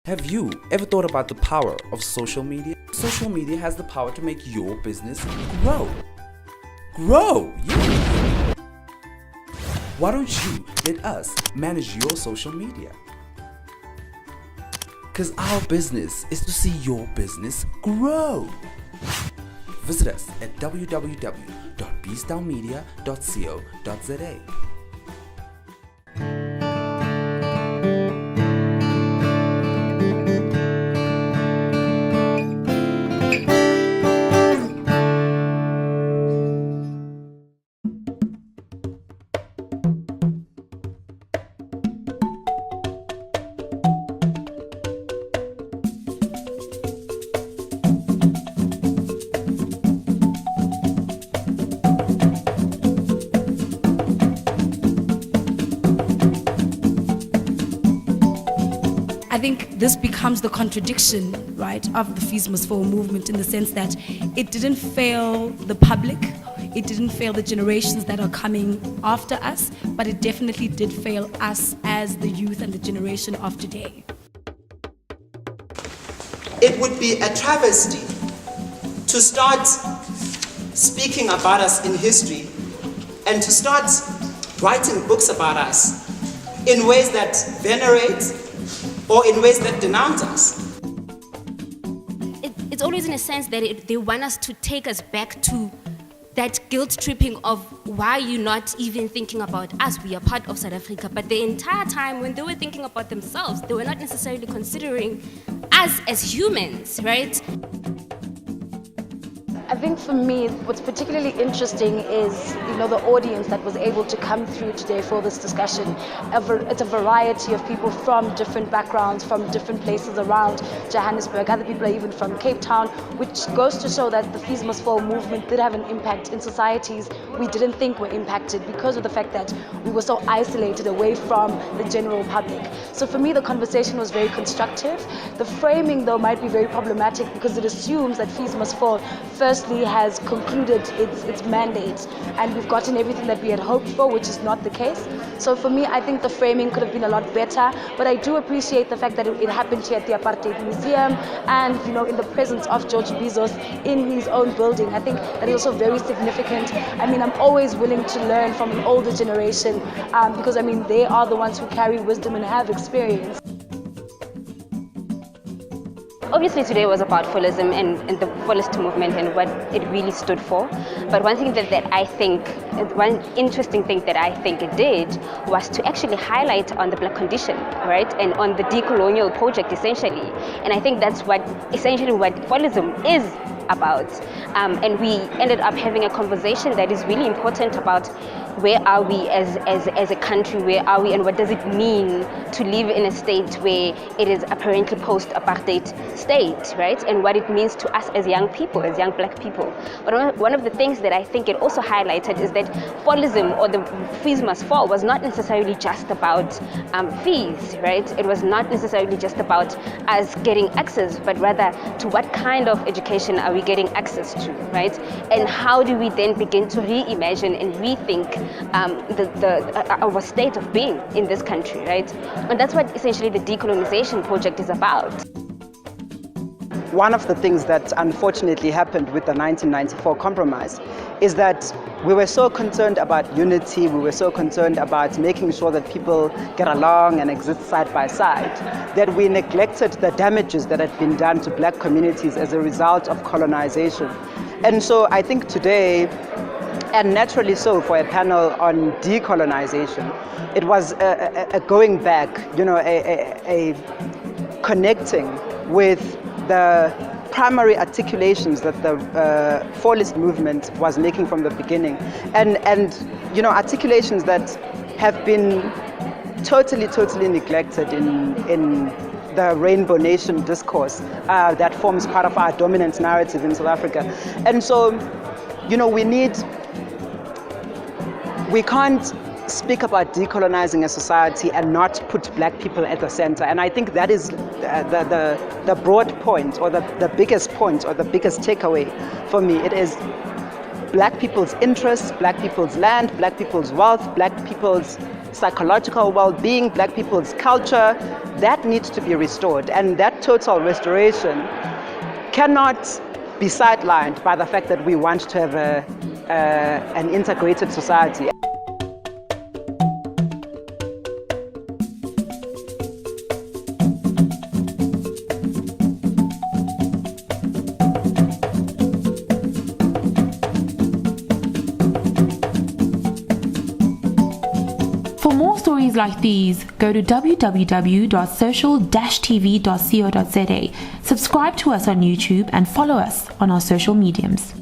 Have you ever thought about the power of social media? Social media has the power to make your business grow. Grow! Yeah! Why don't you let us manage your social media? Because our business is to see your business grow. Visit us at www.bstownmedia.co.za. I think this becomes the contradiction, right, of the Fees Must Fall movement, in the sense that it didn't fail the public, it didn't fail the generations that are coming after us, but it definitely did fail us as the youth and the generation of today. It would be a travesty to start speaking about us in history and to start writing books about us in ways that venerate or in ways that denounce us. It's always in a sense that they want us to take us back to that guilt tripping of why you're not even thinking about us. We are part of South Africa. But the entire time when they were thinking about themselves, they were not necessarily considering us as humans, right? I think for me, what's particularly interesting is, the audience that was able to come through today for this discussion. It's a variety of people from different backgrounds, from different places around Johannesburg. Other people are even from Cape Town, which goes to show that the Fees Must Fall movement did have an impact in societies we didn't think were impacted because of the fact that we were so isolated away from the general public. So for me, the conversation was very constructive. The framing, though, might be very problematic because it assumes that Fees Must Fall firstly has concluded its mandate, and we've gotten everything that we had hoped for, which is not the case. So for me, I think the framing could have been a lot better, but I do appreciate the fact that it happened here at the Apartheid Museum and in the presence of George Bezos in his own building. I think that is also very significant. I'm always willing to learn from an older generation because they are the ones who carry wisdom and have experience. Obviously today was about Fallism and the Fallist movement and what it really stood for. But one interesting thing that I think it did was to actually highlight on the black condition, right? And on the decolonial project essentially. And I think that's essentially what Fallism is about. And we ended up having a conversation that is really important about where are we as a country, where are we, and what does it mean to live in a state where it is apparently post-apartheid state, right? And what it means to us as young people, as young black people. But one of the things that I think it also highlighted is that Fallism, or the Fees Must Fall, was not necessarily just about fees, right? It was not necessarily just about us getting access, but rather to what kind of education are we getting access to, right? And how do we then begin to reimagine and rethink our state of being in this country, right? And that's what essentially the decolonization project is about. One of the things that unfortunately happened with the 1994 compromise is that we were so concerned about unity, we were so concerned about making sure that people get along and exist side by side, that we neglected the damages that had been done to black communities as a result of colonization. And so I think today, and naturally so for a panel on decolonization, it was a going back, a connecting with the primary articulations that the Fallist movement was making from the beginning, and articulations that have been totally neglected in the Rainbow Nation discourse that forms part of our dominant narrative in South Africa. And so, we can't speak about decolonizing a society and not put black people at the center. And I think that is the broad point, or the biggest point, or the biggest takeaway for me. It is black people's interests, black people's land, black people's wealth, black people's psychological well-being, black people's culture, that needs to be restored. And that total restoration cannot be sidelined by the fact that we want to have an integrated society. For more stories like these, go to www.social-tv.co.za, subscribe to us on YouTube and follow us on our social mediums.